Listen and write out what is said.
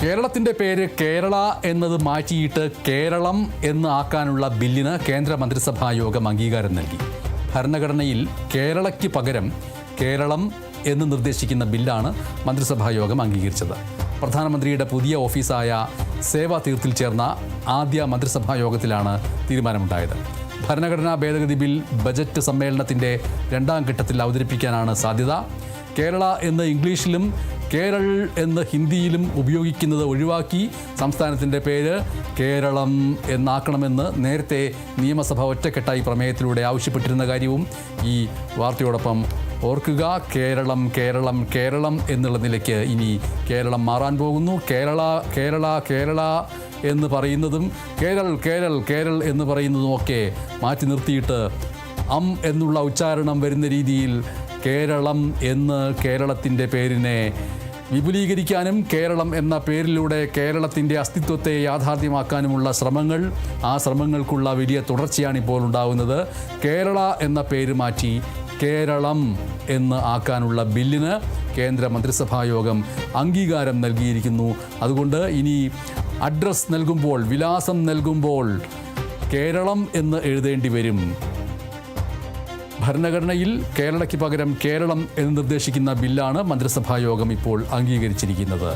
കേരളത്തിൻ്റെ പേര് കേരള എന്നത് മാറ്റിയിട്ട് കേരളം എന്ന് ആക്കാനുള്ള ബില്ലിന് കേന്ദ്ര മന്ത്രിസഭാ യോഗം അംഗീകാരം നൽകി. ഭരണഘടനയിൽ കേരളയ്ക്ക് പകരം കേരളം എന്ന് നിർദ്ദേശിക്കുന്ന ബില്ലാണ് മന്ത്രിസഭാ യോഗം അംഗീകരിച്ചത്. പ്രധാനമന്ത്രിയുടെ പുതിയ ഓഫീസായ സേവാ തീർത്തിൽ ചേർന്ന ആദ്യ മന്ത്രിസഭാ യോഗത്തിലാണ് തീരുമാനമുണ്ടായത്. ഭരണഘടനാ ഭേദഗതി ബിൽ ബജറ്റ് സമ്മേളനത്തിൻ്റെ രണ്ടാം ഘട്ടത്തിൽ അവതരിപ്പിക്കാനാണ് സാധ്യത. കേരള എന്ന് ഇംഗ്ലീഷിലും കേരൾ എന്ന് ഹിന്ദിയിലും ഉപയോഗിക്കുന്നത് ഒഴിവാക്കി സംസ്ഥാനത്തിൻ്റെ പേര് കേരളം എന്നാക്കണമെന്ന് നേരത്തെ നിയമസഭ ഒറ്റക്കെട്ടായി പ്രമേയത്തിലൂടെ ആവശ്യപ്പെട്ടിരുന്ന കാര്യവും ഈ വാർത്തയോടൊപ്പം ഓർക്കുക. കേരളം കേരളം കേരളം എന്നുള്ള നിലയ്ക്ക് ഇനി കേരളം മാറാൻ പോകുന്നു. കേരള കേരള കേരള എന്ന് പറയുന്നതും കേരൾ കേരൾ കേരൾ എന്ന് പറയുന്നതുമൊക്കെ മാറ്റി നിർത്തിയിട്ട് എന്നുള്ള ഉച്ചാരണം വരുന്ന രീതിയിൽ കേരളം എന്ന് കേരളത്തിൻ്റെ പേരിനെ വിപുലീകരിക്കാനും കേരളം എന്ന പേരിലൂടെ കേരളത്തിൻ്റെ അസ്തിത്വത്തെ യാഥാർത്ഥ്യമാക്കാനുമുള്ള ശ്രമങ്ങൾ, ആ ശ്രമങ്ങൾക്കുള്ള വലിയ തുടർച്ചയാണിപ്പോൾ ഉണ്ടാകുന്നത്. കേരള എന്ന പേര് മാറ്റി കേരളം എന്ന് ആക്കാനുള്ള ബില്ലിന് കേന്ദ്ര മന്ത്രിസഭാ യോഗം അംഗീകാരം നൽകിയിരിക്കുന്നു. അതുകൊണ്ട് ഇനി അഡ്രസ് നൽകുമ്പോൾ, വിലാസം നൽകുമ്പോൾ കേരളം എന്ന് എഴുതേണ്ടി വരും. ഭരണഘടനയിൽ കേരളയ്ക്ക് പകരം കേരളം എന്ന് നിർദ്ദേശിക്കുന്ന ബില്ലാണ് മന്ത്രിസഭാ യോഗം ഇപ്പോൾ അംഗീകരിച്ചിരിക്കുന്നത്.